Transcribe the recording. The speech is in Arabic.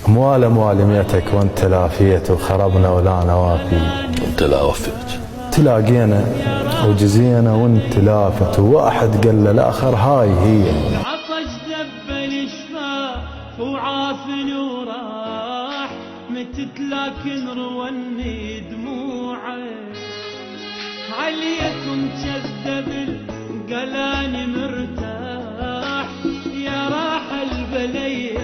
موال موالميتك وانت لافيت وخربنا ولا نوافي. وانت لا وفيت تلاقينا وجزينا وانت لافت وواحد قال للآخر هاي هي. عطش ذب الشفاف وعافن وراح متت لكن رواني دموعه عليكم كذب القلاني مرتاح يا راح البليه